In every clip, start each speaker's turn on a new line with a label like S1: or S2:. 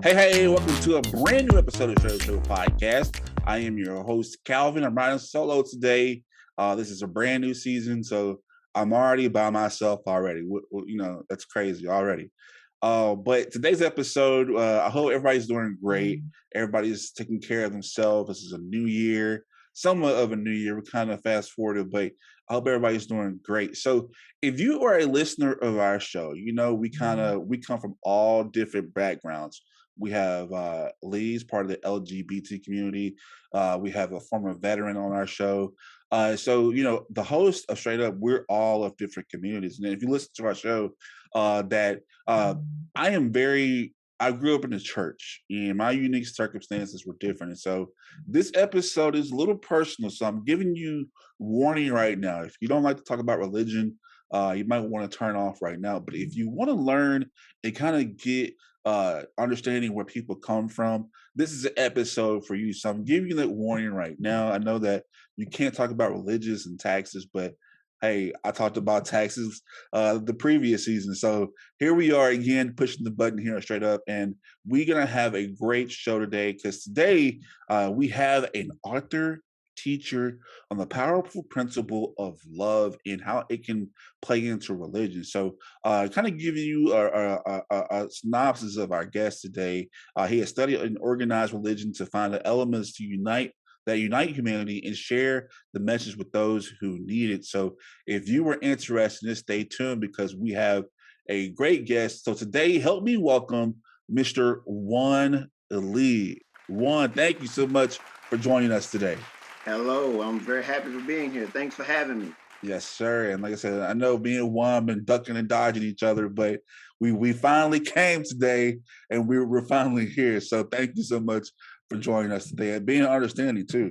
S1: Hey, welcome to a brand new episode of Show Podcast. I am your host, Calvin. I'm riding solo today. This is a brand new season, so I'm already by myself already. That's crazy already. But today's episode, I hope everybody's doing great. Everybody's taking care of themselves. This is a new year, somewhat of a new year. We're kind of fast forwarded, but I hope everybody's doing great. So if you are a listener of our show, we come from all different backgrounds. We have Lee's part of the LGBT community. We have a former veteran on our show. The host of Straight Up, we're all of different communities. And if you listen to our show, I grew up in the church and my unique circumstances were different. And so this episode is a little personal. So I'm giving you warning right now. If you don't like to talk about religion, you might want to turn off right now. But if you want to learn and kind of get understanding where people come from, this is an episode for you. So I'm giving you that warning right now. I know that you can't talk about religious and taxes, but hey, I talked about taxes the previous season. So here we are again, pushing the button here Straight Up. And we're going to have a great show today because today we have an author, teacher on the powerful principle of love and how it can play into religion. So kind of giving you a synopsis of our guest today. He has studied and organized religion to find the elements to unite humanity and share the message with those who need it. So if you were interested in this, stay tuned because we have a great guest. So today, help me welcome Mr. Juan Lee. Juan, thank you so much for joining us today.
S2: Hello, I'm very happy for being here. Thanks for having me.
S1: Yes, sir. And like I said, I know me and Juan been ducking and dodging each other, but we finally came today and we're finally here. So thank you so much for joining us today and being understanding too.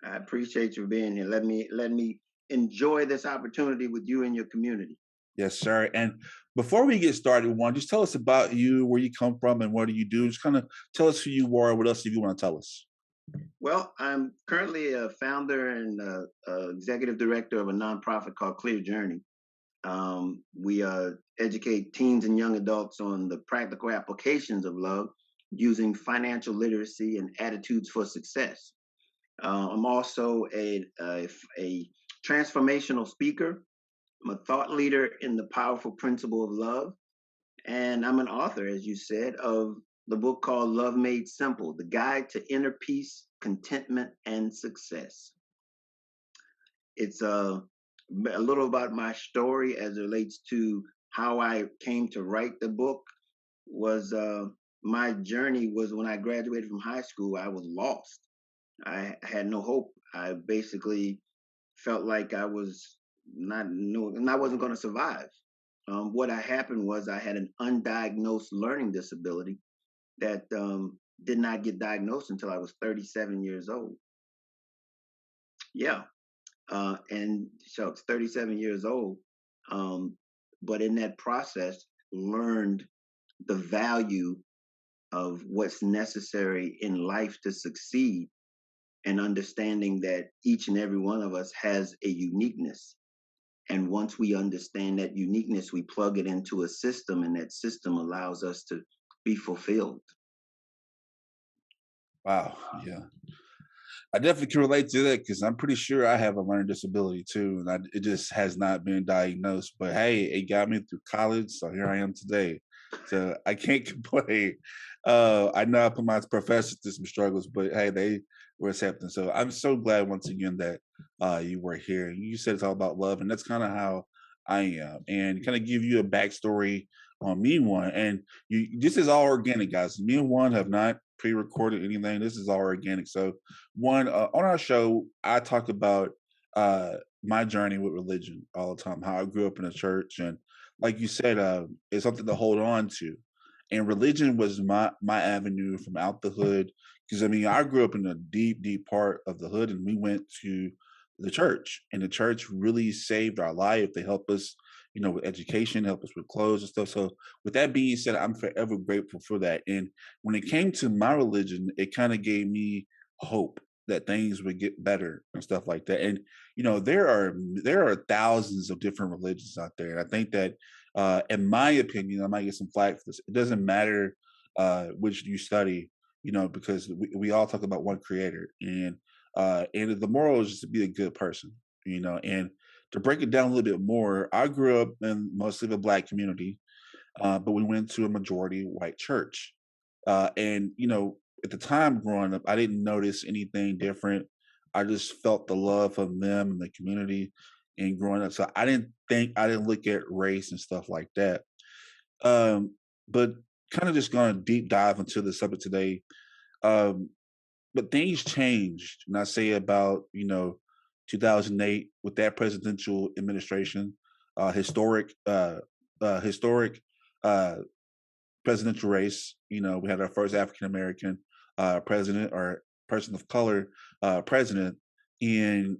S2: I appreciate you being here. Let me enjoy this opportunity with you and your community.
S1: Yes, sir. And before we get started, Juan, just tell us about you, where you come from, and what do you do. Just kind of tell us who you are, what else if you want to tell us.
S2: Well, I'm currently a founder and executive director of a nonprofit called Clear Journey. We educate teens and young adults on the practical applications of love using financial literacy and attitudes for success. I'm also a transformational speaker. I'm a thought leader in the powerful principle of love. And I'm an author, as you said, of the book called Love Made Simple, The Guide to Inner Peace, Contentment, and Success. It's a little about my story as it relates to how I came to write the book. My journey was when I graduated from high school, I was lost. I had no hope. I basically felt like I wasn't going to survive. What happened was I had an undiagnosed learning disability that did not get diagnosed until I was 37 years old. Yeah. And so it's 37 years old. But in that process, learned the value of what's necessary in life to succeed and understanding that each and every one of us has a uniqueness. And once we understand that uniqueness, we plug it into a system, and that system allows us to be fulfilled.
S1: Wow. Yeah. I definitely can relate to that because I'm pretty sure I have a learning disability too. And it just has not been diagnosed. But hey, it got me through college. So here I am today. So I can't complain. I know I put my professors through some struggles, but hey, they were accepting. So I'm so glad once again that you were here. You said it's all about love, and that's kind of how I am. And kind of give you a backstory on me, Juan. And this is all organic, guys. Me and Juan have not pre-recorded anything. This is all organic. So Juan, on our show, I talk about my journey with religion all the time, how I grew up in a church, and like you said, it's something to hold on to. And religion was my avenue from out the hood. Because I mean, I grew up in a deep, deep part of the hood, and we went to the church, and the church really saved our life. They helped us, with education, help us with clothes and stuff. So with that being said, I'm forever grateful for that. And when it came to my religion, it kind of gave me hope that things would get better and stuff like that. And there are thousands of different religions out there. And I think that, in my opinion, I might get some flack for this. It doesn't matter which you study, because we all talk about one creator, and the moral is just to be a good person, and to break it down a little bit more, I grew up in mostly the black community, but we went to a majority white church. And at the time growing up, I didn't notice anything different. I just felt the love of them and the community and growing up. So I didn't look at race and stuff like that. But kind of just going to deep dive into the subject today. Um, but things changed, and I say about 2008 with that presidential administration, historic, historic uh, presidential race. We had our first African American president or person of color president, and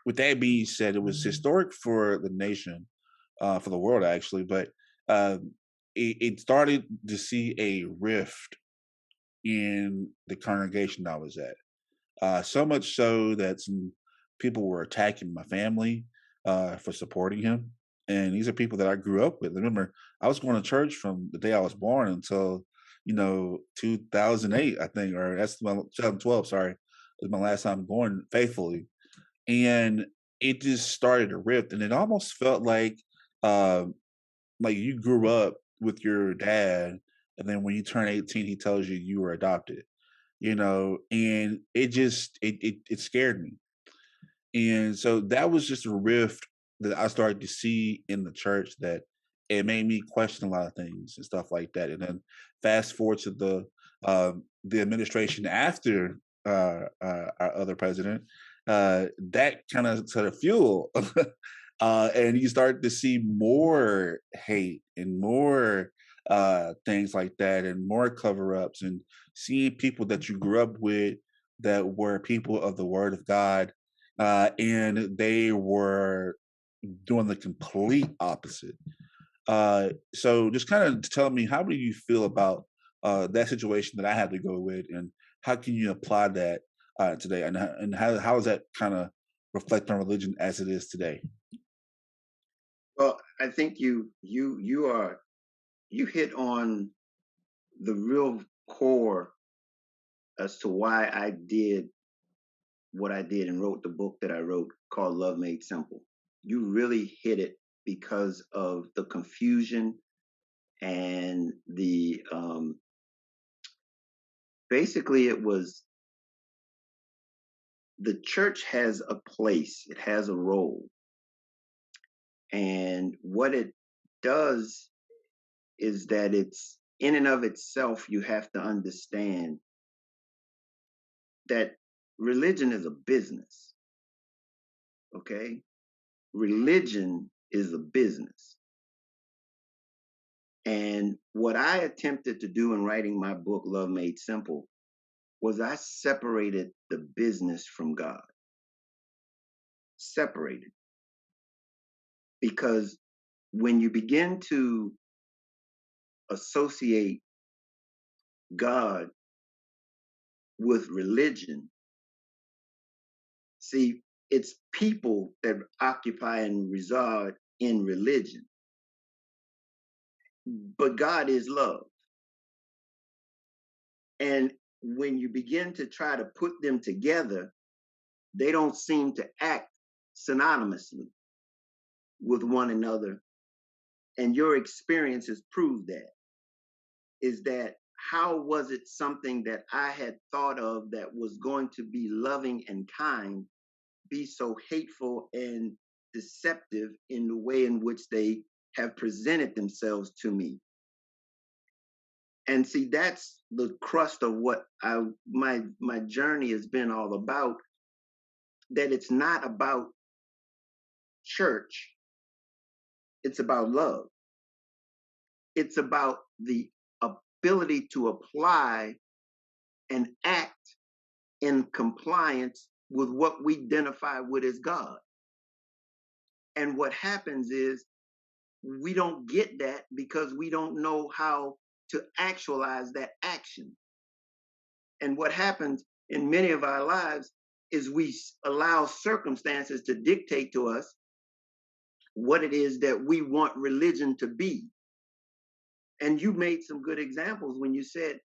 S1: with that being said, it was historic for the nation, for the world actually. But it started to see a rift in the congregation I was at. So much so that some people were attacking my family for supporting him. And these are people that I grew up with. Remember, I was going to church from the day I was born until 2008, I think, or that's my 2012. Sorry, was my last time going faithfully, and it just started to rift, and it almost felt uh, like you grew up with your dad, and then when you turn 18, he tells you you were adopted, and it scared me. And so that was just a rift that I started to see in the church, that it made me question a lot of things and stuff like that. And then fast forward to the administration after our other president, that kind of sort of fuel, and you start to see more hate and more things like that, and more cover ups, and seeing people that you grew up with that were people of the Word of God, and they were doing the complete opposite. So just kind of tell me, how do you feel about that situation that I had to go with, and how can you apply that today, and how does that kind of reflect on religion as it is today?
S2: Well, I think you hit on the real core as to why I did what I did and wrote the book that I wrote called Love Made Simple. You really hit it because of the confusion and the basically it was the church has a place, it has a role, and what it does is that it's in and of itself, you have to understand that religion is a business. Okay, religion is a business. And what I attempted to do in writing my book, Love Made Simple, was I separated the business from God. Separated. Because when you begin to associate God with religion, see, it's people that occupy and reside in religion, but God is love. And when you begin to try to put them together, they don't seem to act synonymously with one another. And your experiences prove that. Is that how was it something that I had thought of that was going to be loving and kind be so hateful and deceptive in the way in which they have presented themselves to me? And see, that's the crust of what my journey has been all about. That it's not about church, it's about love. It's about the ability to apply and act in compliance with what we identify with as God. And what happens is we don't get that because we don't know how to actualize that action. And what happens in many of our lives is we allow circumstances to dictate to us what it is that we want religion to be. And you made some good examples when you said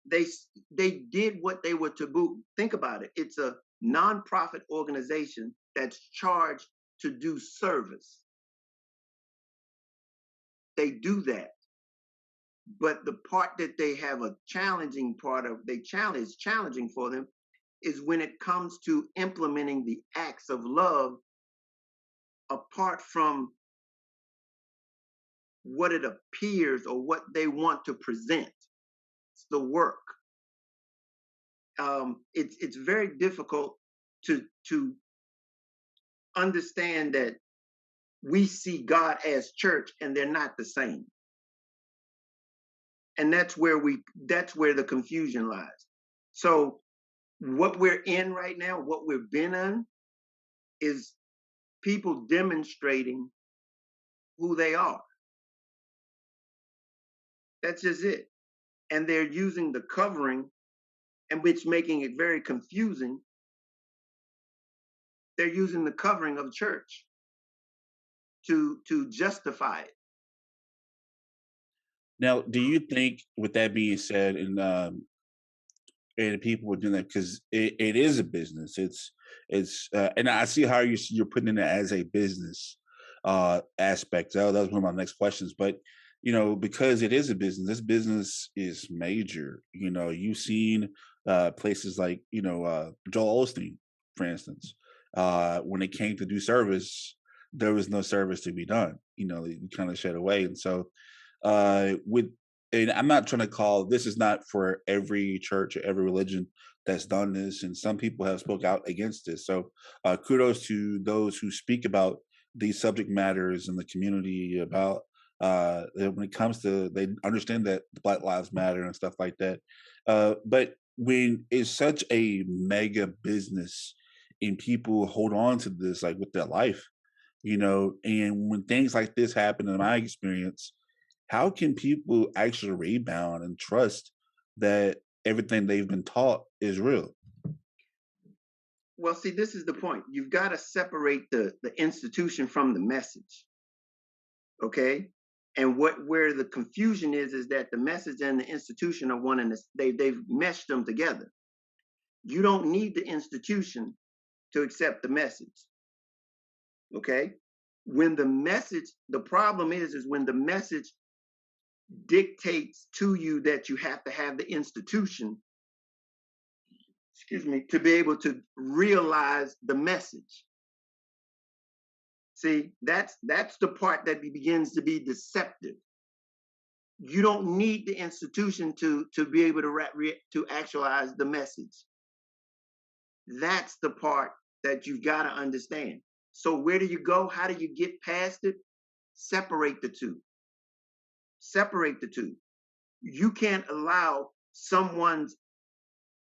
S2: they they did what they were to do. Think about it. It's a nonprofit organization that's charged to do service. They do that. But the part that they have a challenging part of, they challenge challenging for them is when it comes to implementing the acts of love apart from what it appears or what they want to present. It's the work. It's very difficult to understand that we see God as church and they're not the same. And that's where the confusion lies. So what we're in right now, what we've been on, is people demonstrating who they are. That's just it. And they're using the covering, and which making it very confusing. They're using the covering of church to justify it.
S1: Now, do you think, with that being said, and people are doing that because it is a business. And I see how you're putting it as a business aspect. That was one of my next questions. But because it is a business, this business is major. You've seen places like Joel Osteen, for instance. When it came to do service, there was no service to be done. You kind of shed away, and so with and I'm not trying to call, this is not for every church or every religion that's done this, and some people have spoke out against this. So kudos to those who speak about these subject matters in the community about when it comes to, they understand that Black Lives Matter and stuff like that. But when it's such a mega business and people hold on to this like with their life, and when things like this happen, in my experience, how can people actually rebound and trust that everything they've been taught is real?
S2: Well, see, this is the point. You've got to separate the institution from the message. Okay. And where the confusion is that the message and the institution are one and they've meshed them together. You don't need the institution to accept the message. Okay. When the problem is when the message dictates to you that you have to have the institution, to be able to realize the message. See, that's the part that begins to be deceptive. You don't need the institution to be able to actualize the message. That's the part that you've got to understand. So where do you go? How do you get past it? Separate the two. Separate the two. You can't allow someone's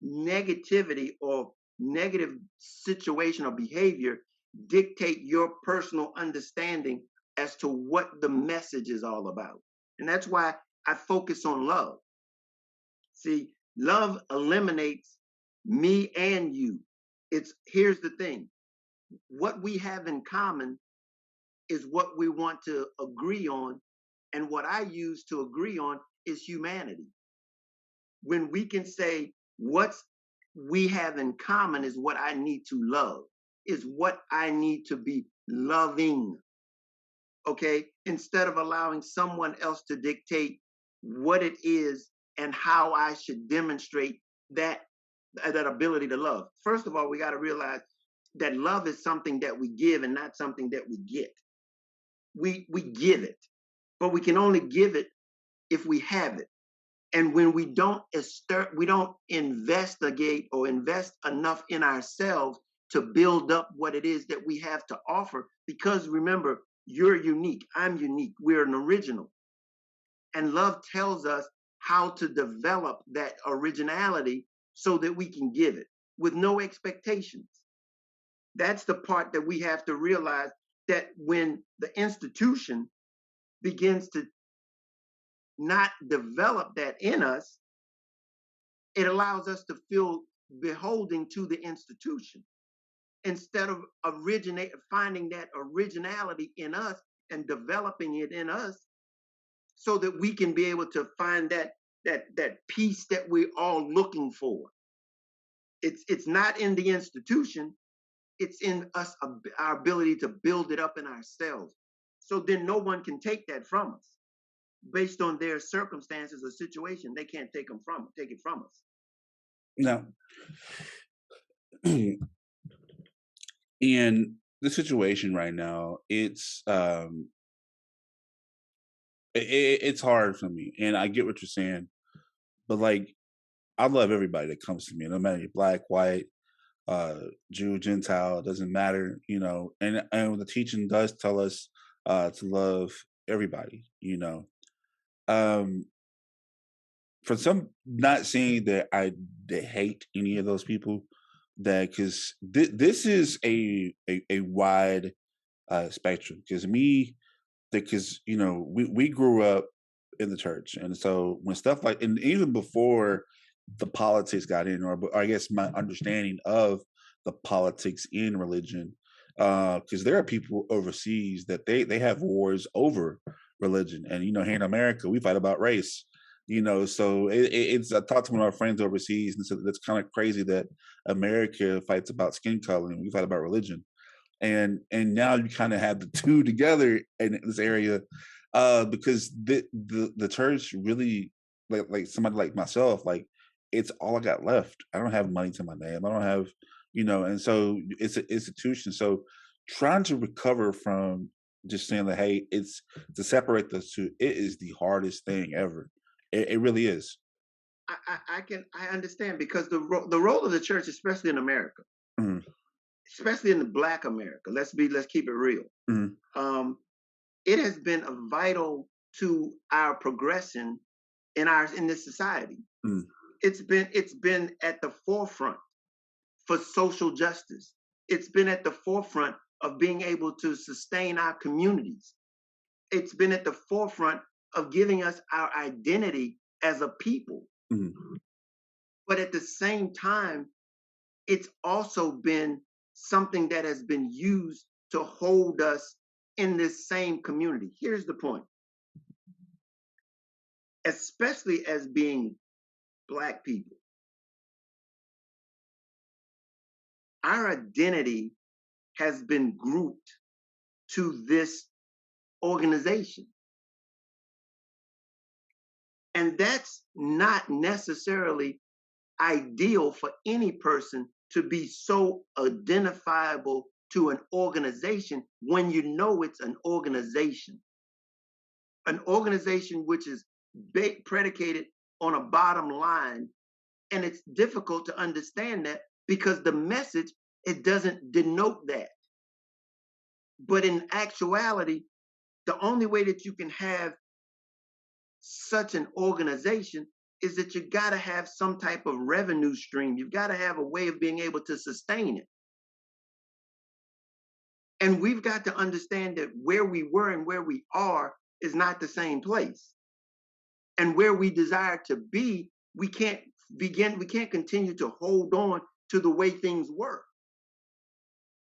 S2: negativity or negative situation or behavior dictate your personal understanding as to what the message is all about. And that's why I focus on love. See, love eliminates me and you. Here's the thing. What we have in common is what we want to agree on. And what I use to agree on is humanity. When we can say what we have in common is what I need to love, is what I need to be loving. Okay, instead of allowing someone else to dictate what it is and how I should demonstrate that ability to love. First of all, we got to realize that love is something that we give and not something that we get. We give it, but we can only give it if we have it. And when we don't investigate or invest enough in ourselves to build up what it is that we have to offer, because remember, you're unique, I'm unique, we're an original. And love tells us how to develop that originality so that we can give it with no expectations. That's the part that we have to realize, that when the institution begins to not develop that in us, it allows us to feel beholding to the institution instead of finding that originality in us and developing it in us so that we can be able to find that that peace that we're all looking for. It's not in the institution, it's in us, our ability to build it up in ourselves. So then no one can take that from us. Based on their circumstances or situation, they can't take it from us.
S1: Now, in the situation right now, it's hard for me, and I get what you're saying, but like I love everybody that comes to me, no matter you're black, white, Jew, Gentile, it doesn't matter, and the teaching does tell us to love everybody, Um, for some, not saying that they hate any of those people, that because this is a wide spectrum. Because we grew up in the church, and so when stuff like, and even before the politics got in, or I guess my understanding of the politics in religion, because there are people overseas that they have wars over religion, and here in America we fight about race. So it's, I talked to one of our friends overseas, and so that's kind of crazy that America fights about skin color and we fight about religion, and now you kind of have the two together in this area, because the church really, like somebody like myself, like it's all I got left. I don't have money to my name. I don't have, and so it's an institution. So trying to recover from just saying that, hey, it's to separate those two, it is the hardest thing ever. It really is.
S2: I understand, because the role of the church, especially in America,
S1: Mhm,
S2: especially in the Black America, let's keep it real.
S1: mhm,
S2: Um, it has been a vital to our progression in this society.
S1: mhm,
S2: It's been at the forefront for social justice. It's been at the forefront of being able to sustain our communities. It's been at the forefront of giving us our identity as a people.
S1: mhm.
S2: But at the same time, it's also been something that has been used to hold us in this same community. Here's the point: especially as being Black people, our identity has been grouped to this organization. And that's not necessarily ideal for any person to be so identifiable to an organization when you know it's an organization which is predicated on a bottom line. And it's difficult to understand that because the message, it doesn't denote that. But in actuality, the only way that you can have such an organization is that you got to have some type of revenue stream. You've got to have a way of being able to sustain it. And we've got to understand that where we were and where we are is not the same place. And where we desire to be, we can't continue to hold on to the way things were.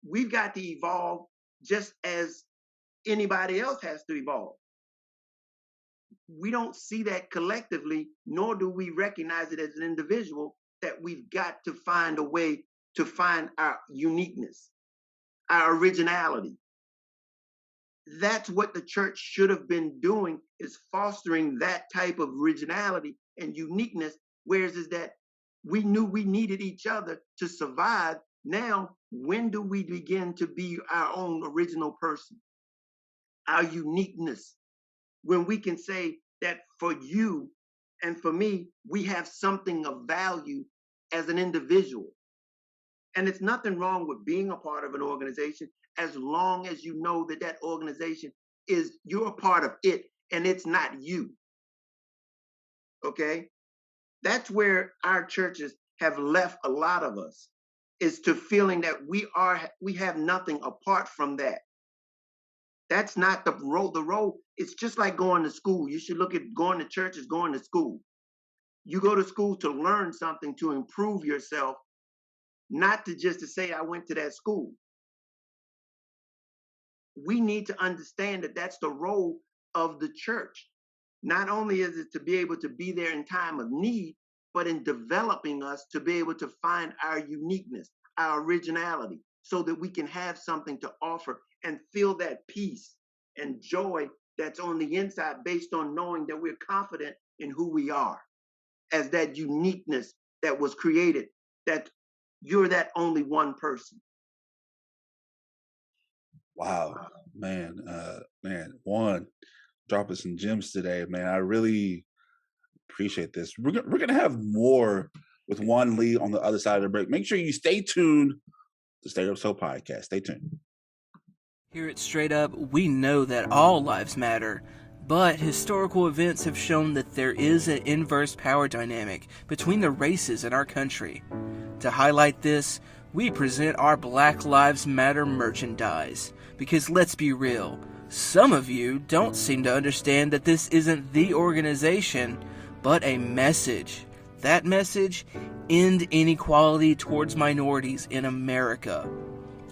S2: We've got to evolve just as anybody else has to evolve. We don't see that collectively, nor do we recognize it as an individual, that we've got to find a way to find our uniqueness, our originality. That's what the church should have been doing, is fostering that type of originality and uniqueness. Whereas is that we knew we needed each other to survive. Now, when do we begin to be our own original person, our uniqueness? When we can say that for you and for me, we have something of value as an individual. And it's nothing wrong with being a part of an organization, as long as you know that that organization is, you're a part of it and it's not you. Okay? That's where our churches have left a lot of us, is to feeling that we have nothing apart from that. That's not the role. The role, it's just like going to school. You should look at going to church as going to school. You go to school to learn something, to improve yourself, not to just to say, I went to that school. We need to understand that that's the role of the church. Not only is it to be able to be there in time of need, but in developing us to be able to find our uniqueness, our originality, so that we can have something to offer and feel that peace and joy that's on the inside based on knowing that we're confident in who we are as that uniqueness that was created, that you're that only one person.
S1: Wow, man, Juan, dropping some gems today, man. I really appreciate this. We're gonna have more with Juan Lee on the other side of the break. Make sure you stay tuned to Straight Up Show podcast. Stay tuned.
S3: Here at Straight Up, we know that all lives matter, but historical events have shown that there is an inverse power dynamic between the races in our country. To highlight this, we present our Black Lives Matter merchandise. Because let's be real, some of you don't seem to understand that this isn't the organization, but a message. That message: end inequality towards minorities in America.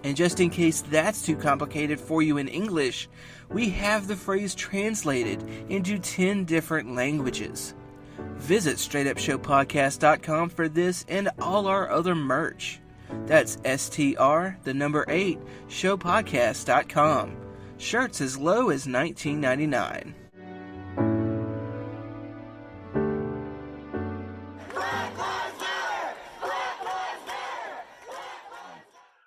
S3: And just in case that's too complicated for you in English, we have the phrase translated into 10 different languages. Visit straightupshowpodcast.com for this and all our other merch. That's STR, the number 8, showpodcast.com. Shirts as low as $19.99.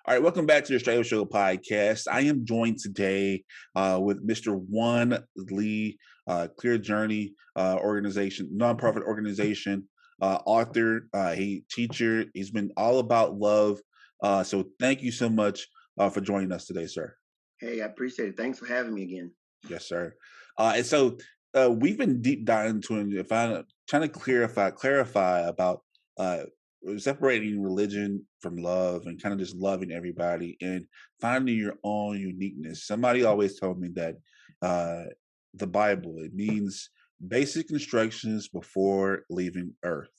S1: All right, welcome back to the Straight Up Show podcast. I am joined today with Mr. Juan Lee, Clear Journey organization, nonprofit organization, author, he teacher. He's been all about love. So thank you so much for joining us today, sir.
S2: Hey, I appreciate it. Thanks for having me again.
S1: Yes, sir. And so we've been deep diving into it, trying to clarify about separating religion from love and kind of just loving everybody and finding your own uniqueness. Somebody always told me that the Bible, it means basic instructions before leaving Earth.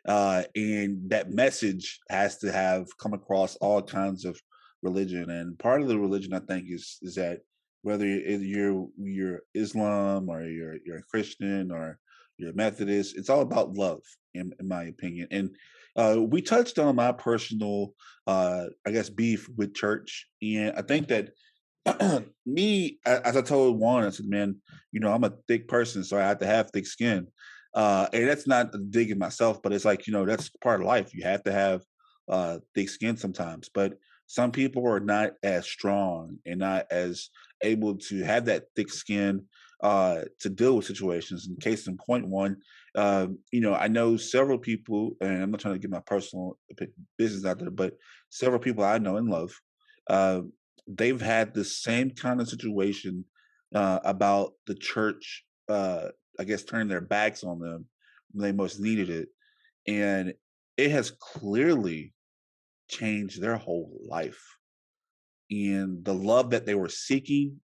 S1: And that message has to have come across all kinds of religion. And part of the religion, I think, is that whether you're Islam or you're a Christian or you're a Methodist, it's all about love, in my opinion. And we touched on my personal, I guess, beef with church, and I think that me, as I told Juan, I said, man, I'm a thick person, so I have to have thick skin. And that's not digging myself, but it's like, that's part of life. You have to have thick skin sometimes. But some people are not as strong and not as able to have that thick skin to deal with situations. In case in point one, I know several people, and I'm not trying to get my personal business out there, but several people I know and love. Uh, they've had the same kind of situation about the church, I guess, turning their backs on them when they most needed it. And it has clearly changed their whole life. And the love that they were seeking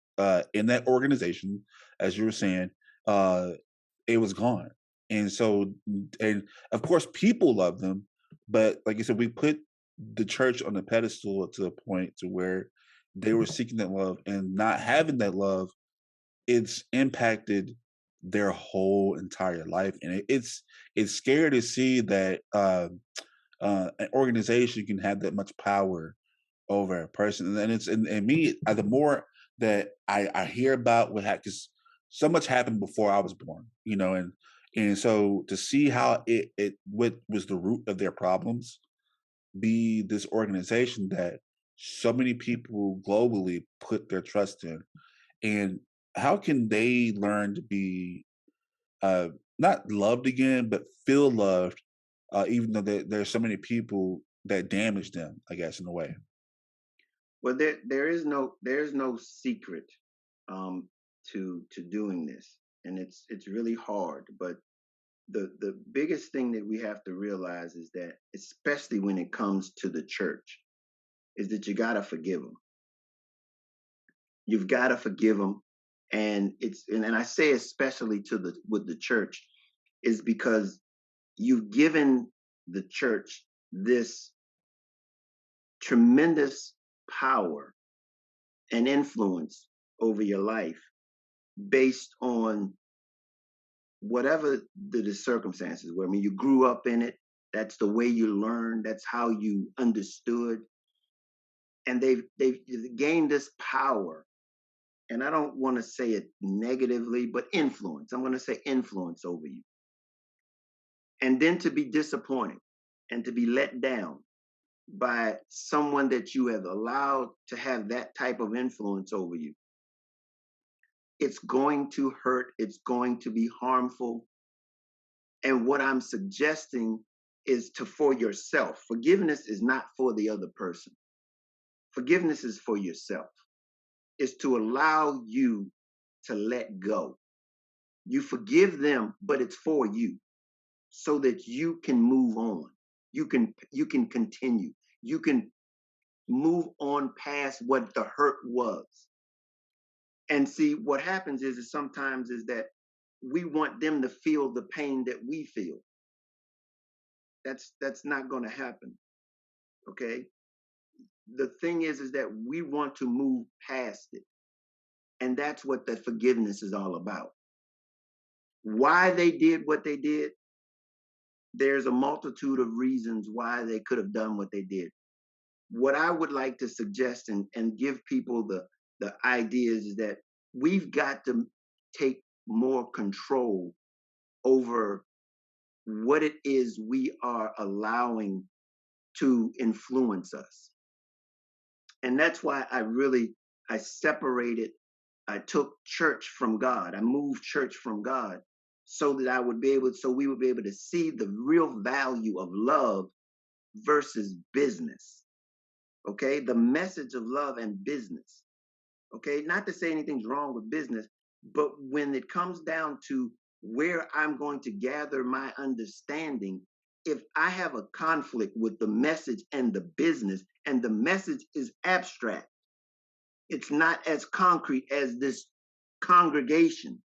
S1: in that organization, as you were saying, it was gone. And so, and of course, people love them, but like you said, we put the church on the pedestal to the point to where they were seeking that love, and not having that love, it's impacted their whole entire life. And it's scary to see that an organization can have that much power over a person. And it's and me, the more that I hear about what happened, because so much happened before I was born, and so to see how what was the root of their problems be this organization that so many people globally put their trust in, and how can they learn to be uh not loved again, but feel loved, even though there's so many people that damage them, I guess, in a way.
S2: Well, there's no secret um, to doing this, and it's really hard. But the biggest thing that we have to realize is that, especially when it comes to the church, is that you gotta forgive them. You've got to forgive them, and and I say especially with the church is because you've given the church this tremendous power and influence over your life based on whatever the circumstances were. I mean, you grew up in it. That's the way you learned. That's how you understood. And they've gained this power. And I don't want to say it negatively, but influence. I'm going to say influence over you. And then to be disappointed and to be let down by someone that you have allowed to have that type of influence over you. It's going to hurt. It's going to be harmful. And what I'm suggesting is for yourself. Forgiveness is not for the other person. Forgiveness is for yourself. It's to allow you to let go. You forgive them, but it's for you so that you can move on. You can continue. You can move on past what the hurt was. And see, what happens is sometimes is that we want them to feel the pain that we feel. That's not going to happen. Okay? The thing is that we want to move past it. And that's what the forgiveness is all about. Why they did what they did, there's a multitude of reasons why they could have done what they did. What I would like to suggest and give people the ideas is that we've got to take more control over what it is we are allowing to influence us. And that's why I separated, I took church from God. I moved church from God so that we would be able to see the real value of love versus business. Okay, the message of love and business. Okay, not to say anything's wrong with business, but when it comes down to where I'm going to gather my understanding, if I have a conflict with the message and the business, and the message is abstract, it's not as concrete as this congregation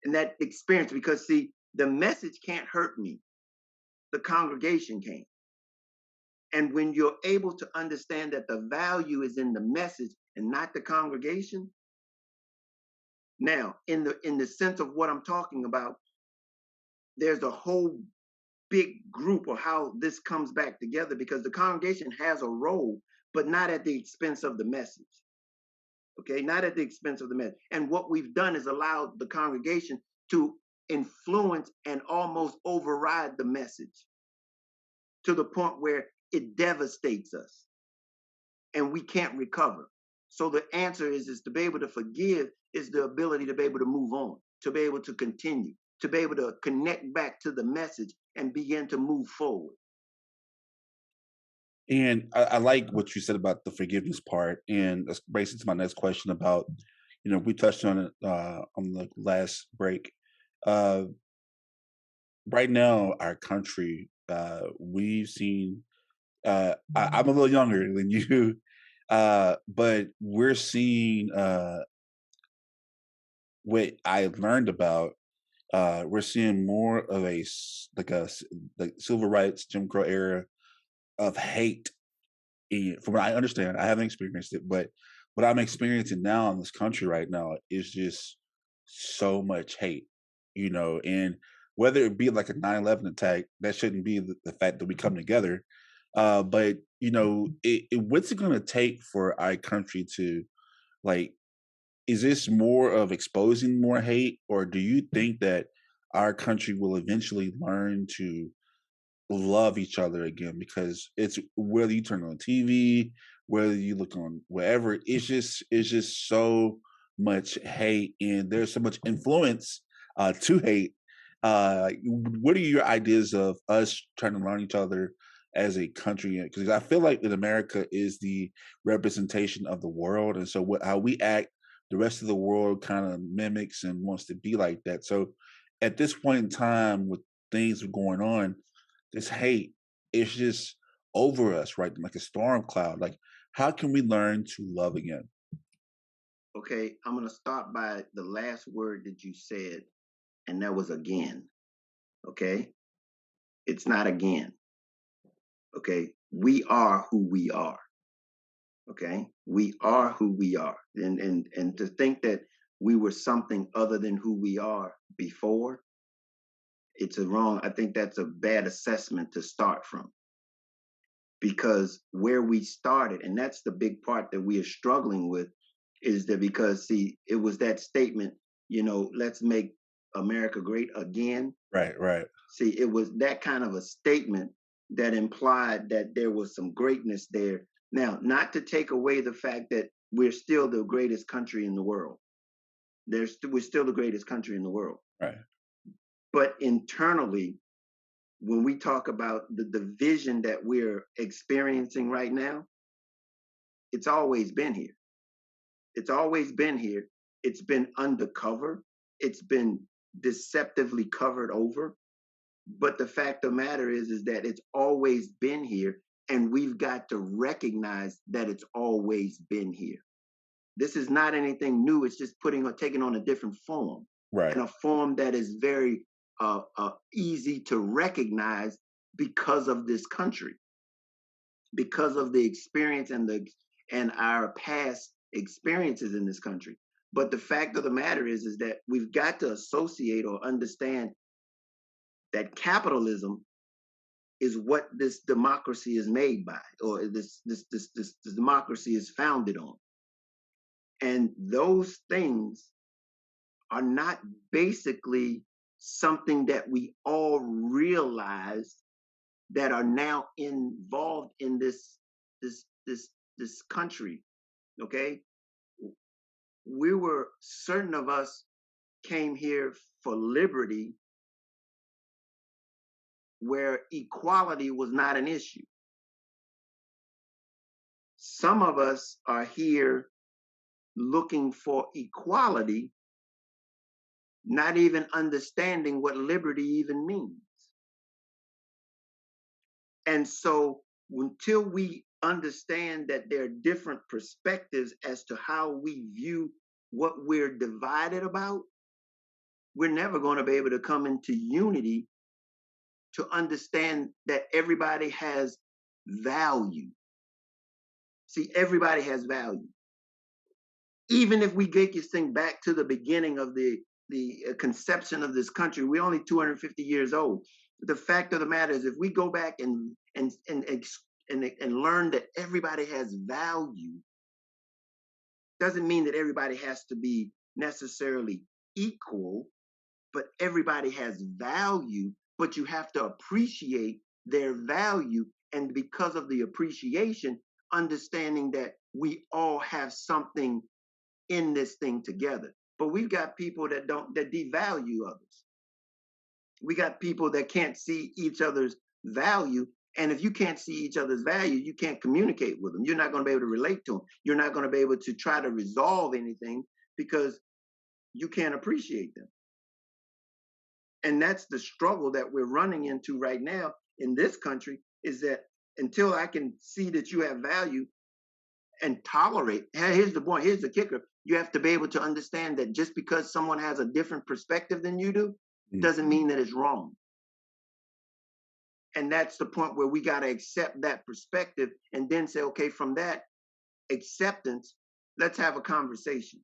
S2: and that experience, because see, the message can't hurt me, the congregation can. And when you're able to understand that the value is in the message and not the congregation, now in the sense of what I'm talking about, there's a whole big group of how this comes back together, because the congregation has a role, but not at the expense of the message. Okay, not at the expense of the message. And what we've done is allowed the congregation to influence and almost override the message to the point where it devastates us and we can't recover. So the answer is to be able to forgive is the ability to be able to move on, to be able to continue, to be able to connect back to the message and begin to move forward.
S1: And I like what you said about the forgiveness part, and that's brings into my next question about, we touched on it on the last break. Uh, right now, our country, we've seen. I'm a little younger than you, but we're seeing what I learned about. We're seeing more of like civil rights, Jim Crow era of hate. From what I understand, I haven't experienced it, but what I'm experiencing now in this country right now is just so much hate, and whether it be like a 9/11 attack, that shouldn't be the fact that we come together. But what's it going to take for our country to, like, is this more of exposing more hate, or do you think that our country will eventually learn to love each other again? Because it's, whether you turn on TV, whether you look on wherever, it's just so much hate, and there's so much influence to hate. What are your ideas of us trying to learn each other as a country? Because I feel like that America is the representation of the world, and so how we act, the rest of the world kind of mimics and wants to be like that. So at this point in time, with things going on, this hate is just over us, right? Like a storm cloud. Like, how can we learn to love again?
S2: Okay, I'm going to start by the last word that you said, and that was again. Okay, it's not again. Okay, we are who we are. Okay, we are who we are, and to think that we were something other than who we are before, I think that's a bad assessment to start from, because where we started, and that's the big part that we are struggling with, is that because, see, it was that statement, let's make America great again.
S1: Right.
S2: See, it was that kind of a statement that implied that there was some greatness there. Now, not to take away the fact that we're still the greatest country in the world. We're still the greatest country in the world.
S1: Right.
S2: But internally, when we talk about the division that we're experiencing right now, it's always been here. It's always been here. It's been undercover. It's been deceptively covered over. But the fact of the matter is that it's always been here, and we've got to recognize that it's always been here. This is not anything new. It's just taking on a different form,
S1: Right.
S2: and a form that is very easy to recognize because of this country, because of the experience and our past experiences in this country. But the fact of the matter is that we've got to associate or understand that capitalism is what this democracy is made by, or this democracy is founded on. And those things are not basically something that we all realize that are now involved in this country. Okay, certain of us came here for liberty, where equality was not an issue. Some of us are here looking for equality, not even understanding what liberty even means. And so until we understand that there are different perspectives as to how we view what we're divided about, we're never going to be able to come into unity to understand that everybody has value. See, everybody has value. Even if we get this thing back to the beginning of the conception of this country, we're only 250 years old. The fact of the matter is, if we go back and learn that everybody has value, doesn't mean that everybody has to be necessarily equal, but everybody has value, but you have to appreciate their value. And because of the appreciation, understanding that we all have something in this thing together. But we've got people that devalue others. We got people that can't see each other's value. And if you can't see each other's value, you can't communicate with them. You're not going to be able to relate to them. You're not going to be able to try to resolve anything because you can't appreciate them. And that's the struggle that we're running into right now in this country, is that until I can see that you have value and tolerate, here's the point, here's the kicker. You have to be able to understand that just because someone has a different perspective than you do, doesn't mean that it's wrong. And that's the point where we got to accept that perspective and then say, okay, from that acceptance, let's have a conversation.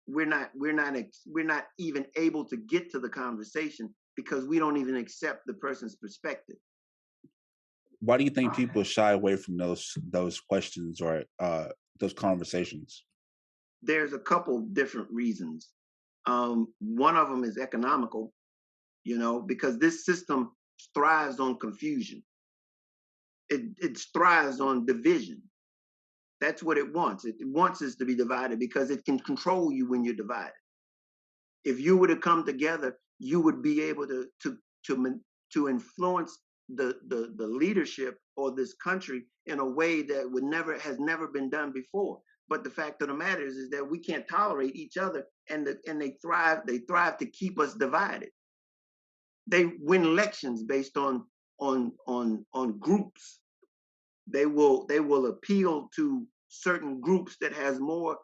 S2: We're not even able to get to the conversation because we don't even accept the person's perspective.
S1: Why do you think people shy away from those questions or those conversations?
S2: There's a couple different reasons. One of them is economical, because this system thrives on confusion. It thrives on division. That's what it wants. It wants us to be divided because it can control you when you're divided. If you were to come together, you would be able to influence the leadership or this country in a way that has never been done before. But the fact of the matter is that we can't tolerate each other, and they thrive to keep us divided. They win elections based on groups. They will appeal to certain groups that has more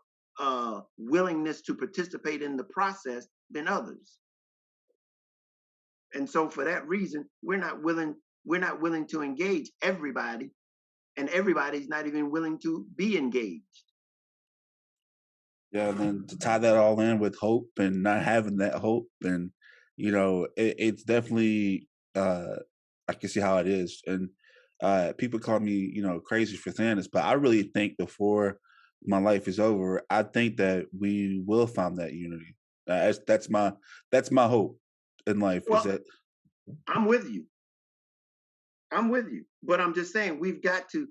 S2: willingness to participate in the process than others. And so for that reason, we're not willing to engage everybody, and everybody's not even willing to be engaged.
S1: Yeah, and then to tie that all in with hope and not having that hope, and It's definitely, I can see how it is. And people call me, crazy for saying this, but I really think before my life is over, I think that we will find that unity. That's my hope in life is
S2: Well,
S1: that.
S2: I'm with you. I'm with you. But I'm just saying we've got to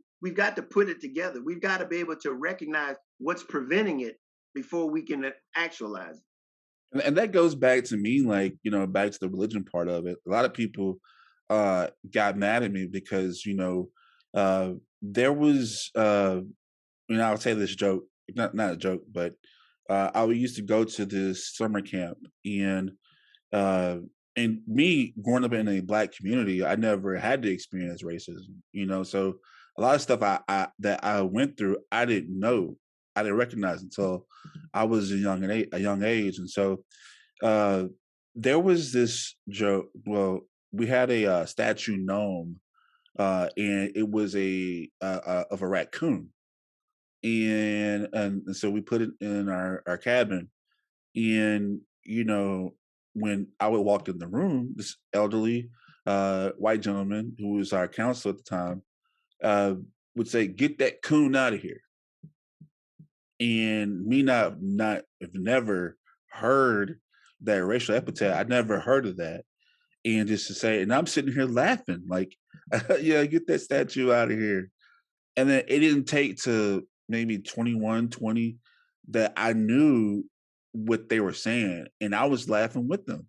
S2: put it together. We've got to be able to recognize what's preventing it before we can actualize it.
S1: And that goes back to me, like, back to the religion part of it. A lot of people got mad at me because, there was, I'll say this joke, not a joke, but I used to go to this summer camp, and uh, me growing up in a black community, I never had to experience racism, So a lot of stuff that I went through, I didn't know, I didn't recognize until I was a young age, and so uh, there was this joke. Well, we had a statue gnome, and it was of a raccoon, and so we put it in our cabin, and when I would walk in the room, this elderly white gentleman who was our counselor at the time uh, would say, "Get that coon out of here." And me not have never heard that racial epithet. I never heard of that. And just to say, and I'm sitting here laughing, like, yeah, get that statue out of here. And then it didn't take to maybe 21, 20 that I knew what they were saying. And I was laughing with them.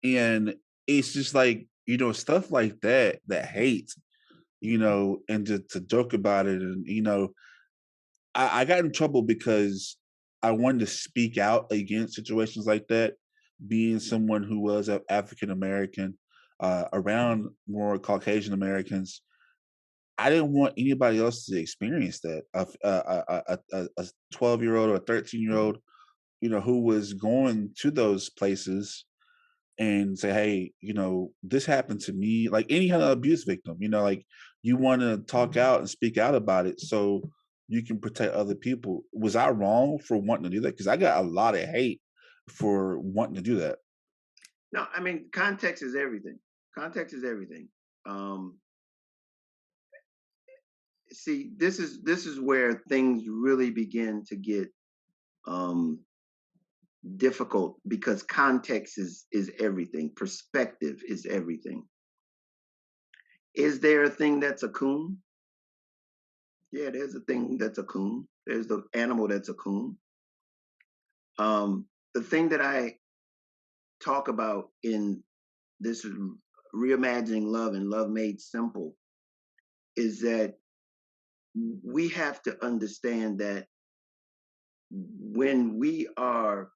S1: And it's just like, stuff like that, that hate, and to joke about it. And, I got in trouble because I wanted to speak out against situations like that, being someone who was African American, around more Caucasian Americans. I didn't want anybody else to experience that. A 12-year-old or a 13-year-old, who was going to those places and say, hey, this happened to me, like any kind of abuse victim, like you want to talk out and speak out about it so you can protect other people. Was I wrong for wanting to do that? Because I got a lot of hate for wanting to do that.
S2: No, I mean, context is everything. Context is everything. Um, See, this is where things really begin to get um, difficult because context is everything. Perspective is everything. Is there a thing that's a coon? Yeah, there's a thing that's a coon. There's the animal that's a coon. The thing that I talk about in this reimagining love and love made simple is that we have to understand that when we are,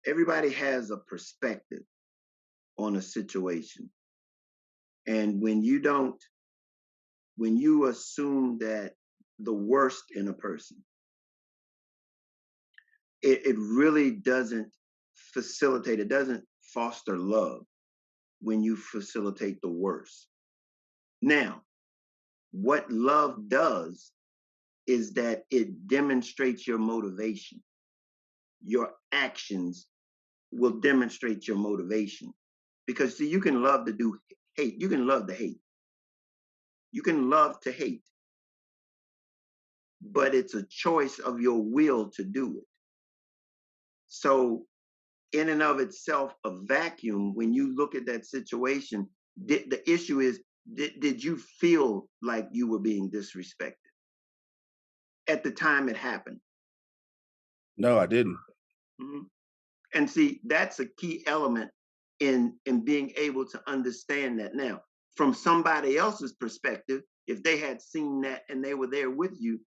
S2: everybody has a perspective on a situation. And when you assume that the worst in a person, it really doesn't facilitate, it doesn't foster love when you facilitate the worst. Now, what love does is that it demonstrates your motivation. Your actions will demonstrate your motivation. Because see, you can love to do hate. You can love to hate. You can love to hate. But it's a choice of your will to do it. So in and of itself, a vacuum, when you look at that situation, the issue is, did you feel like you were being disrespected at the time it happened?
S1: No, I didn't.
S2: Mm-hmm. And see, that's a key element in being able to understand that. Now, from somebody else's perspective, if they had seen that and they were there with you,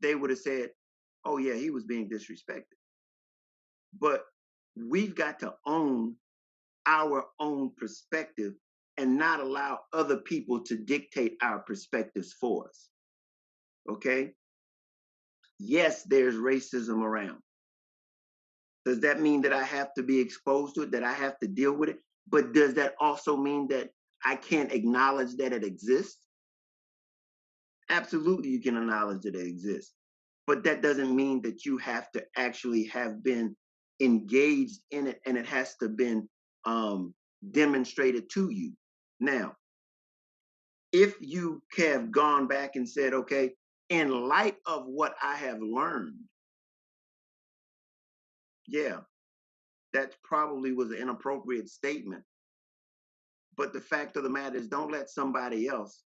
S2: they would have said, oh yeah, he was being disrespected. But we've got to own our own perspective and not allow other people to dictate our perspectives for us. Okay? Yes, there's racism around. Does that mean that I have to be exposed to it, that I have to deal with it? But does that also mean that I can't acknowledge that it exists? Absolutely, you can acknowledge that it exists. But that doesn't mean that you have to actually have been engaged in it, and it has to been demonstrated to you. Now, if you have gone back and said, okay, in light of what I have learned, yeah, that probably was an inappropriate statement. But the fact of the matter is, don't let somebody else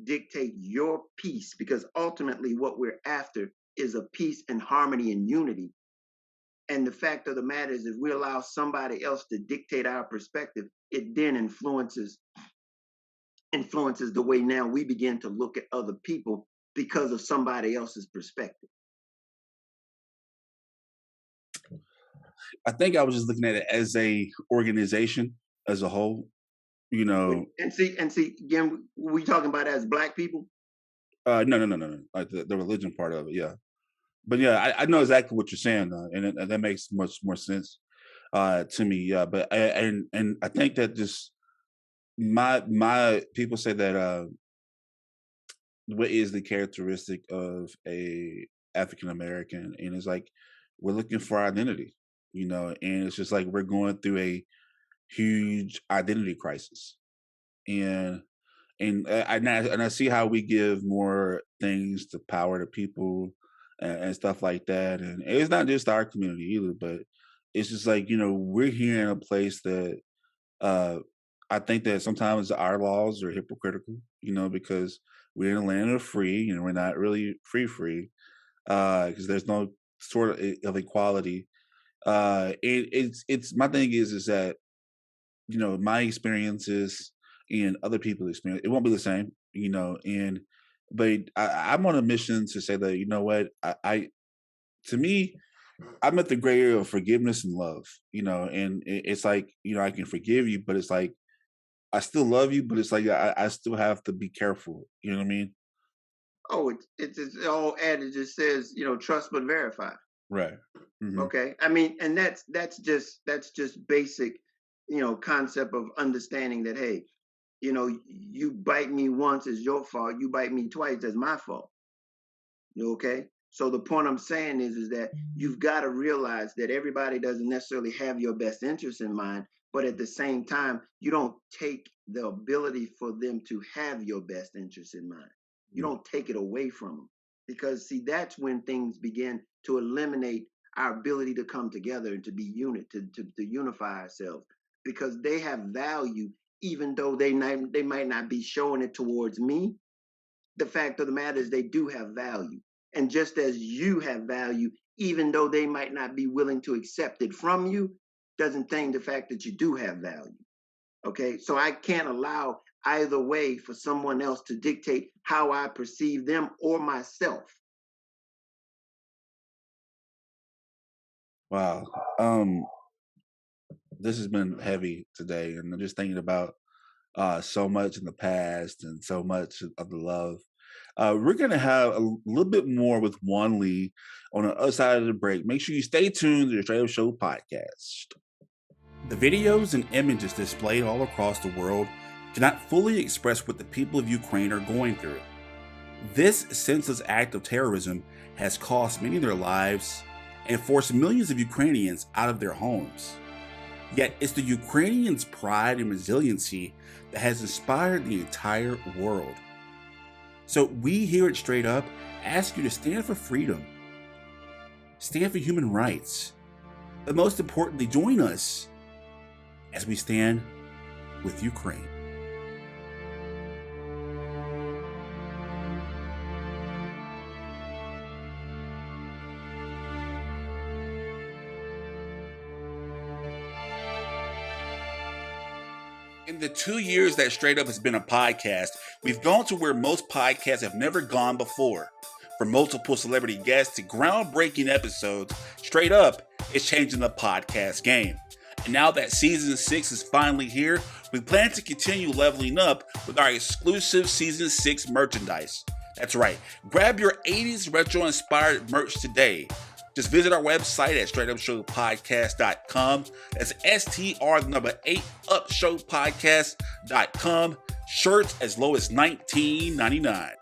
S2: dictate your peace, because ultimately what we're after is a peace and harmony and unity. And the fact of the matter is, if we allow somebody else to dictate our perspective, it then influences the way now we begin to look at other people because of somebody else's perspective.
S1: I think I was just looking at it as a organization as a whole, you know.
S2: And see, again, we talking about as Black people?
S1: No. Like the religion part of it, yeah. But yeah, I know exactly what you're saying, and that makes much more sense to me. Yeah, but and I think that just my people say that what is the characteristic of a African American, and it's like we're looking for identity, you know, and it's just like we're going through a huge identity crisis, and I see how we give more things to power to people and stuff like that, and it's not just our community either, but it's just like, you know, we're here in a place that uh, I think that sometimes our laws are hypocritical, you know, because we're in a land of free, you know, we're not really free, because there's no sort of equality. It's my thing is that, you know, my experiences and other people's experience, it won't be the same, you know, but I'm on a mission to say that, you know what, I to me, I'm at the gray area of forgiveness and love, you know, and it's like, you know, I can forgive you, but it's like, I still love you, but it's like, I still have to be careful. You know what I mean?
S2: Oh, it's an old adage that says, you know, trust but verify.
S1: Right. Mm-hmm.
S2: Okay. I mean, and that's just basic, you know, concept of understanding that, hey, you know, you bite me once is your fault. You bite me twice, that's my fault. Okay. So the point I'm saying is that you've got to realize that everybody doesn't necessarily have your best interest in mind, but at the same time, you don't take the ability for them to have your best interest in mind. You don't take it away from them, because see, that's when things begin to eliminate our ability to come together and to be to unify ourselves, because they have value, even though they might not be showing it towards me. The fact of the matter is they do have value. And just as you have value, even though they might not be willing to accept it from you, doesn't change the fact that you do have value. Okay, so I can't allow either way for someone else to dictate how I perceive them or myself.
S1: Wow. This has been heavy today, and I'm just thinking about so much in the past and so much of the love. We're going to have a little bit more with Juan Lee on the other side of the break. Make sure you stay tuned to the Straight Up Show podcast. The videos and images displayed all across the world cannot fully express what the people of Ukraine are going through. This senseless act of terrorism has cost many their lives and forced millions of Ukrainians out of their homes. Yet it's the Ukrainians' pride and resiliency that has inspired the entire world. So we here at Straight Up ask you to stand for freedom, stand for human rights, but most importantly, join us as we stand with Ukraine. In the 2 years that Straight Up has been a podcast, we've gone to where most podcasts have never gone before. From multiple celebrity guests to groundbreaking episodes, Straight Up is changing the podcast game. And now that season 6 is finally here, we plan to continue leveling up with our exclusive season 6 merchandise. That's right, grab your 80s retro inspired merch today. Just visit our website at straightupshowpodcast.com. That's STR8 upshowpodcast.com. Shirts as low as $19.99.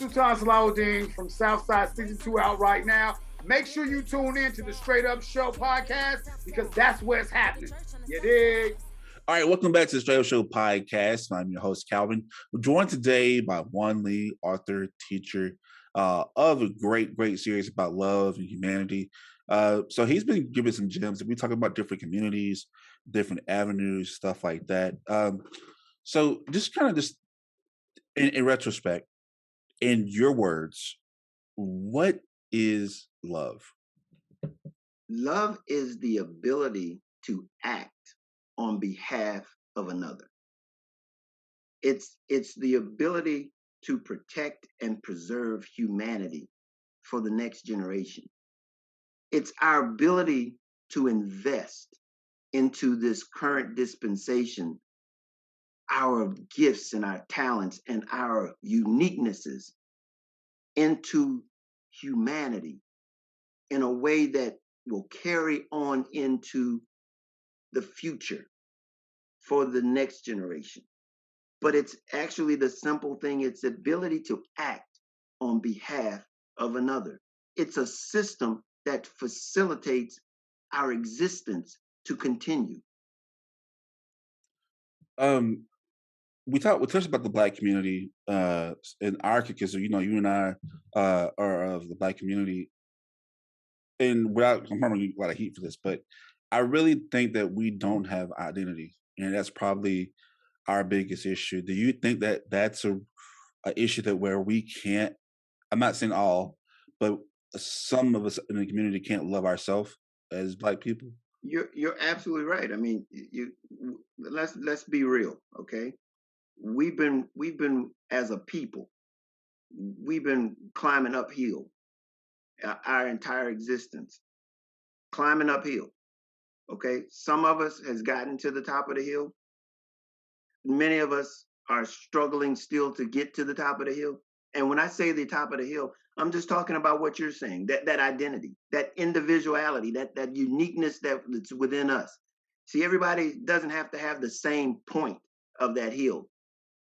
S4: Sultan Salahuddin from Southside Season 2 out right now. Make sure you tune in to the Straight Up Show podcast because that's where it's happening. You dig?
S1: All right, welcome back to the Straight Up Show podcast. I'm your host, Calvin. We're joined today by Juan Lee, author, teacher of a great series about love and humanity. So he's been giving some gems. We talk about different communities, different avenues, stuff like that. So just in retrospect, in your words, what is love?
S2: Love is the ability to act on behalf of another. It's the ability to protect and preserve humanity for the next generation. It's our ability to invest into this current dispensation our gifts and our talents and our uniquenesses into humanity in a way that will carry on into the future for the next generation. But it's actually the simple thing, it's the ability to act on behalf of another. It's a system that facilitates our existence to continue.
S1: We touched about the Black community in our because you and I are of the Black community, and I'm probably a lot of heat for this, but I really think that we don't have identity, and that's probably our biggest issue. Do you think that that's a issue that where we can't? I'm not saying all, but some of us in the community can't love ourselves as Black people.
S2: You're absolutely right. I mean, let's be real, okay? We've been as a people, we've been climbing uphill our entire existence, climbing uphill. Okay, some of us has gotten to the top of the hill. Many of us are struggling still to get to the top of the hill. And when I say the top of the hill, I'm just talking about what you're saying, that identity, that individuality, that uniqueness that's within us. See, everybody doesn't have to have the same point of that hill,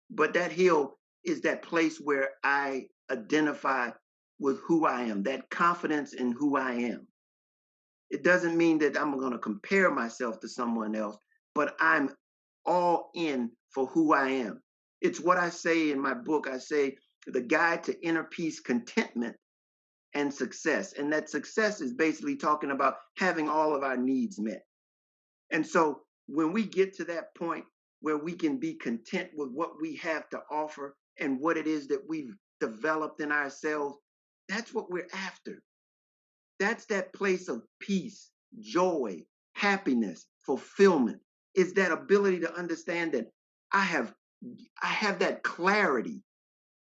S2: but that hill is that place where I identify with who I am, that confidence in who I am. It doesn't mean that I'm going to compare myself to someone else, but I'm all in for who I am. It's what I say in my book. I say the guide to inner peace, contentment, and success. And that success is basically talking about having all of our needs met. And so when we get to that point where we can be content with what we have to offer and what it is that we've developed in ourselves, that's what we're after. That's that place of peace, joy, happiness, fulfillment. Is that ability to understand that I have that clarity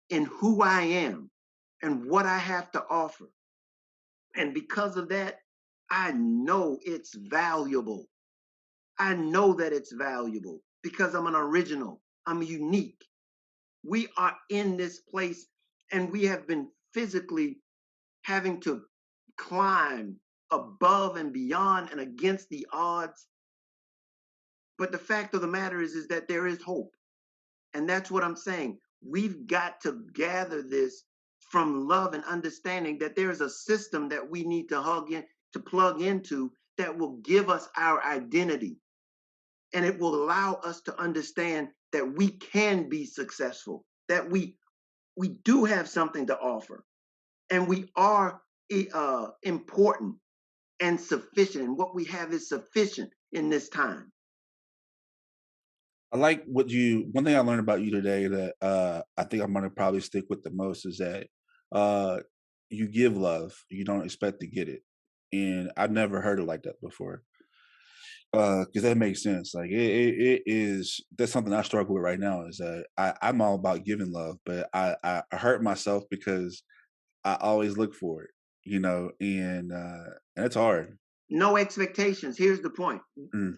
S2: in who I am and what I have to offer. And because of that, I know it's valuable. I know that it's valuable because I'm an original. I'm unique. We are in this place and we have been physically having to climb above and beyond and against the odds. But the fact of the matter is that there is hope. And that's what I'm saying. We've got to gather this from love and understanding that there is a system that we need to plug into that will give us our identity. And it will allow us to understand that we can be successful, that we do have something to offer, and we are important and sufficient. And what we have is sufficient in this time.
S1: I like one thing I learned about you today that I think I'm going to probably stick with the most is that you give love, you don't expect to get it. And I've never heard it like that before. Because that makes sense. Like that's something I struggle with right now is that I'm all about giving love, but I hurt myself because I always look for it, and it's hard.
S2: No expectations. Here's the point.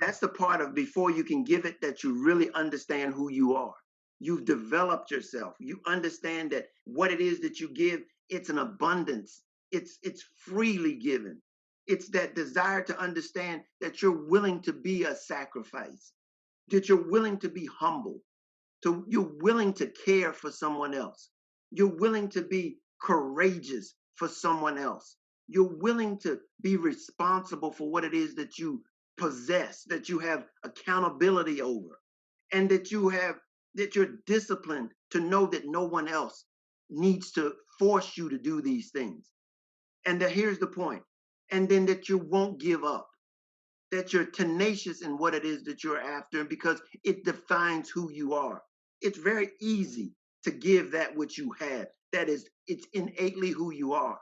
S2: That's the part of before you can give it that you really understand who you are. You've developed yourself. You understand that what it is that you give, it's an abundance. It's freely given. It's that desire to understand that you're willing to be a sacrifice, that you're willing to be humble, you're willing to care for someone else. You're willing to be courageous for someone else. You're willing to be responsible for what it is that you possess, that you have accountability over, and that you're disciplined to know that no one else needs to force you to do these things. And that here's the point. And then that you won't give up, that you're tenacious in what it is that you're after, because it defines who you are. It's very easy to give that which you have. That is, it's innately who you are.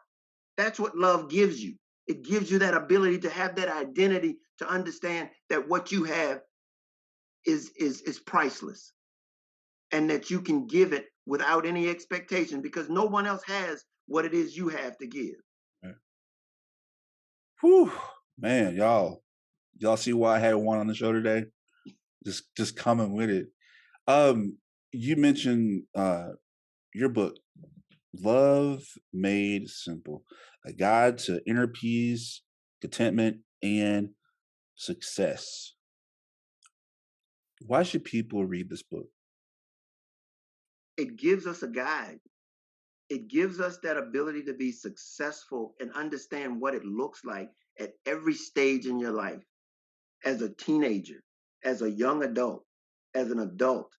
S2: That's what love gives you. It gives you that ability to have that identity, to understand that what you have is priceless, and that you can give it without any expectation, because no one else has what it is you have to give.
S1: Right. Whew, man, y'all see why I had Juan on the show today? Just coming with it. You mentioned your book, Love Made Simple, a guide to inner peace, contentment, and success. Why should people read this book?
S2: It gives us a guide. It gives us that ability to be successful and understand what it looks like at every stage in your life, as a teenager, as a young adult, as an adult,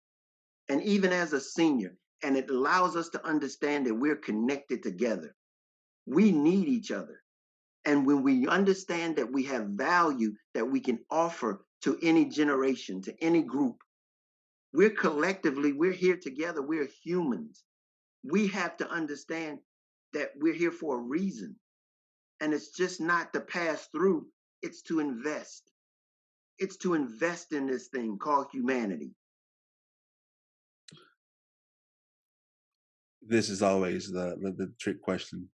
S2: and even as a senior. And it allows us to understand that we're connected together. We need each other. And when we understand that we have value that we can offer to any generation, to any group, we're here together, we're humans. We have to understand that we're here for a reason. And it's just not to pass through, it's to invest. It's to invest in this thing called humanity.
S1: This is always the trick question.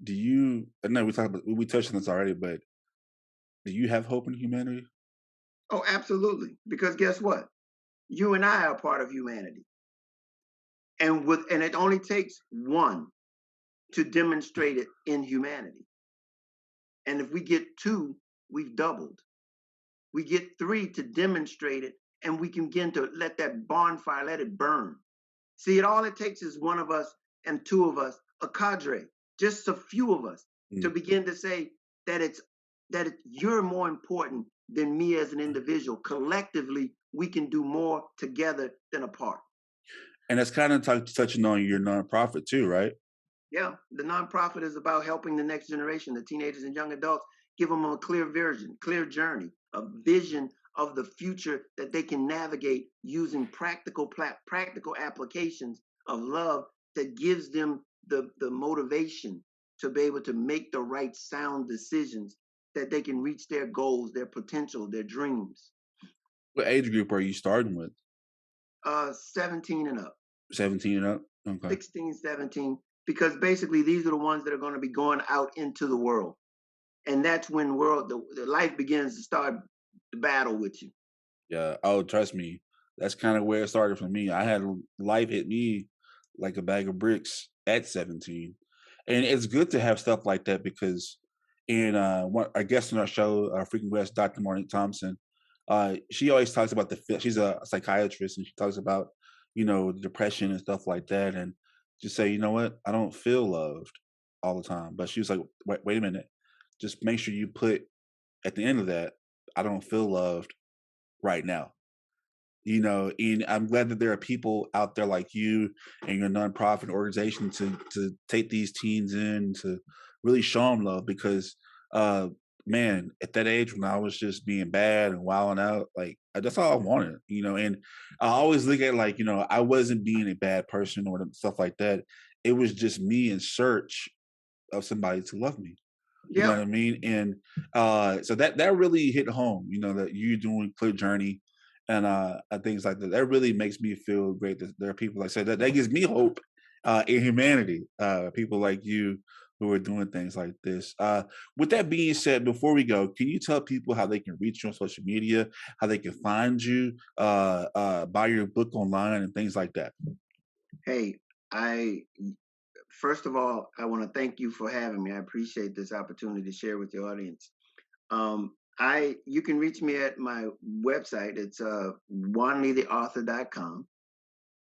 S1: Do you, I know we touched on this already, but do you have hope in humanity?
S2: Oh, absolutely. Because guess what? You and I are part of humanity. And it only takes one to demonstrate it in humanity. And if we get two, we've doubled. We get three to demonstrate it, and we can begin to let that bonfire, let it burn. See, all it takes is one of us and two of us, a cadre, just a few of us, to begin to say that you're more important than me as an individual. Collectively, we can do more together than apart.
S1: And that's kind of touching on your nonprofit too, right?
S2: Yeah, the nonprofit is about helping the next generation, the teenagers and young adults, give them a clear vision, clear journey, a vision of the future that they can navigate using practical applications of love that gives them the motivation to be able to make the right sound decisions, that they can reach their goals, their potential, their dreams.
S1: What age group are you starting with?
S2: 17 and up.
S1: 17 and up? Okay.
S2: 16, 17, because basically these are the ones that are going to be going out into the world. And that's when the life begins to start the battle with you.
S1: Yeah. Oh, trust me. That's kind of where it started for me. I had life hit me like a bag of bricks at 17. And it's good to have stuff like that, because our guest on our show, our frequent guest, Dr. Monique Thompson, she always talks about she's a psychiatrist, and she talks about, depression and stuff like that. And just say, you know what? I don't feel loved all the time. But she was like, wait a minute. Just make sure you put at the end of that, I don't feel loved right now. And I'm glad that there are people out there like you and your nonprofit organization to take these teens in, to really show them love, because man, at that age when I was just being bad and wilding out, like that's all I wanted, and I always look at like, I wasn't being a bad person or stuff like that. It was just me in search of somebody to love me. You know what I mean? And so that really hit home, that you're doing Clear Journey and things like that. That really makes me feel great that there are people like I said that gives me hope in humanity. People like you who are doing things like this. With that being said, before we go, can you tell people how they can reach you on social media, how they can find you, buy your book online and things like that?
S2: Hey, first of all, I want to thank you for having me. I appreciate this opportunity to share with your audience. You can reach me at my website. It's juanleetheauthor.com.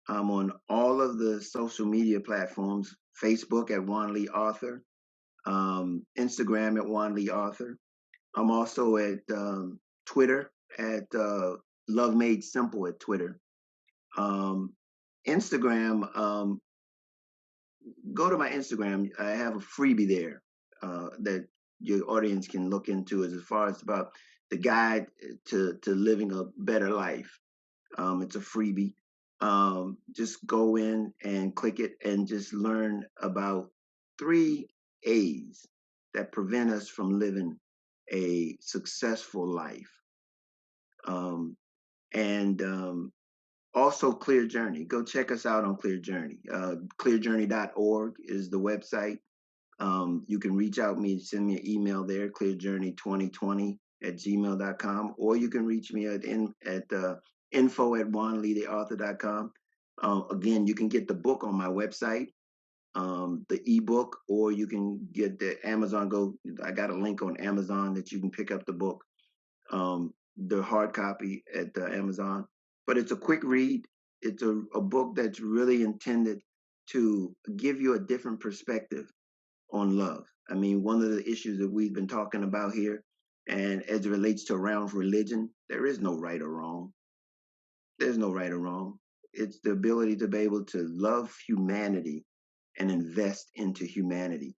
S2: I'm on all of the social media platforms, Facebook at Juan Lee Author, Instagram at Juan Lee Author. I'm also at Twitter at Love Made Simple at Twitter. Instagram, go to my Instagram. I have a freebie there that your audience can look into as far as about the guide to living a better life. It's a freebie. Just go in and click it and just learn about 3 A's that prevent us from living a successful life. Also Clear Journey. Go check us out on Clear Journey. Clearjourney.org is the website. You can reach out me, send me an email there, clearjourney2020@gmail.com, or you can reach me at info@juanleetheauthor.com. Again, you can get the book on my website, the ebook, or you can get the Amazon. I got a link on Amazon that you can pick up the book, the hard copy at Amazon. But it's a quick read. It's a book that's really intended to give you a different perspective on love. I mean, one of the issues that we've been talking about here, and as it relates to around religion, there is no right or wrong. There's no right or wrong. It's the ability to be able to love humanity and invest into humanity.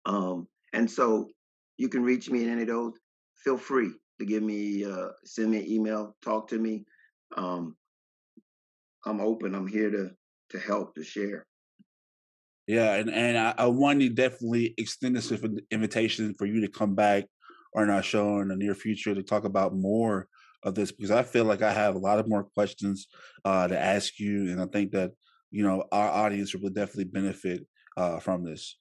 S2: And so you can reach me in any of those. Feel free to give me, send me an email, talk to me. I'm open. I'm here to help, to share.
S1: Yeah, and I want to definitely extend this invitation for you to come back on our show in the near future to talk about more of this, because I feel like I have a lot of more questions to ask you, and I think that our audience will definitely benefit from this.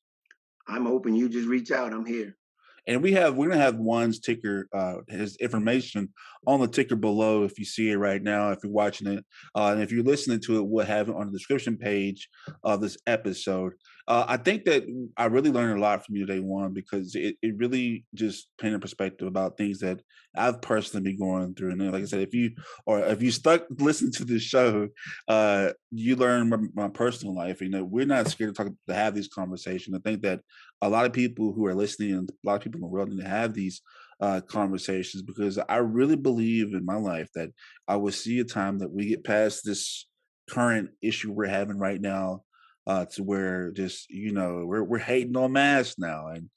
S2: I'm open. You just reach out. I'm here.
S1: And we're gonna have Juan's ticker, his information on the ticker below if you see it right now, if you're watching it. And if you're listening to it, we'll have it on the description page of this episode. I think that I really learned a lot from you today, Juan, because it really just painted perspective about things that I've personally been going through. And then, like I said, if you stuck listening to this show, you learn my personal life. We're not scared to have these conversations. I think that a lot of people who are listening and a lot of people in the world need to have these conversations, because I really believe in my life that I will see a time that we get past this current issue we're having right now, to where just we're hating on masks now, and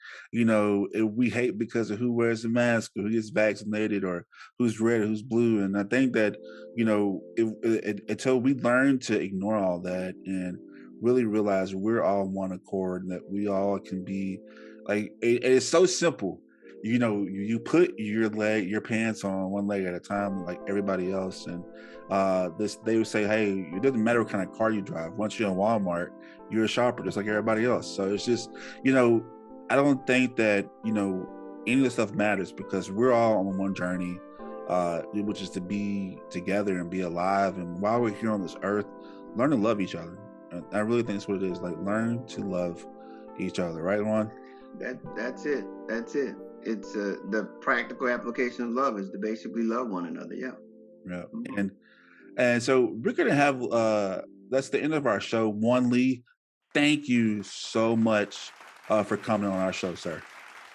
S1: we hate because of who wears a mask or who gets vaccinated or who's red or who's blue. And I think that until we learn to ignore all that and really realize we're all one accord and that we all can be like it's so simple. You put your pants on one leg at a time like everybody else, and they would say, hey, it doesn't matter what kind of car you drive. Once you're in Walmart, you're a shopper just like everybody else. So it's just I don't think that any of this stuff matters, because we're all on one journey, which is to be together and be alive. And while we're here on this earth, learn to love each other. I really think that's what it is. Like, learn to love each other, right, Juan?
S2: That's it. It's the practical application of love is to basically love one another. Yeah.
S1: Mm-hmm. And so we're gonna have that's the end of our show. Juan Lee, thank you so much for coming on our show, sir.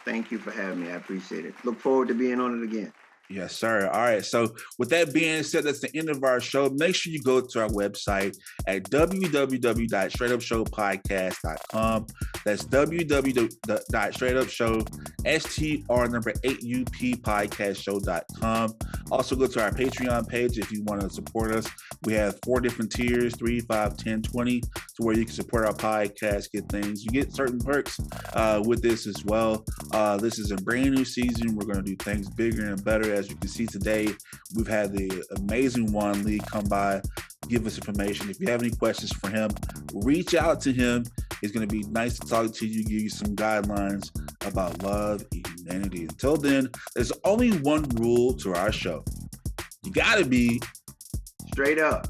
S2: Thank you for having me. I appreciate it. Look forward to being on it again.
S1: Yes, sir. All right. So with that being said, that's the end of our show. Make sure you go to our website at www.straightupshowpodcast.com. That's www.straightupshow8UP podcastshow.com. Also go to our Patreon page if you want to support us. We have 4 different tiers, 3, 5, 10, 20, to where you can support our podcast, get things. You get certain perks with this as well. This is a brand new season. We're going to do things bigger and better. As you can see today, we've had the amazing Juan Lee come by, give us information. If you have any questions for him, reach out to him. It's going to be nice to talk to you, give you some guidelines about love and humanity. Until then, there's only one rule to our show. You got to be
S2: straight up.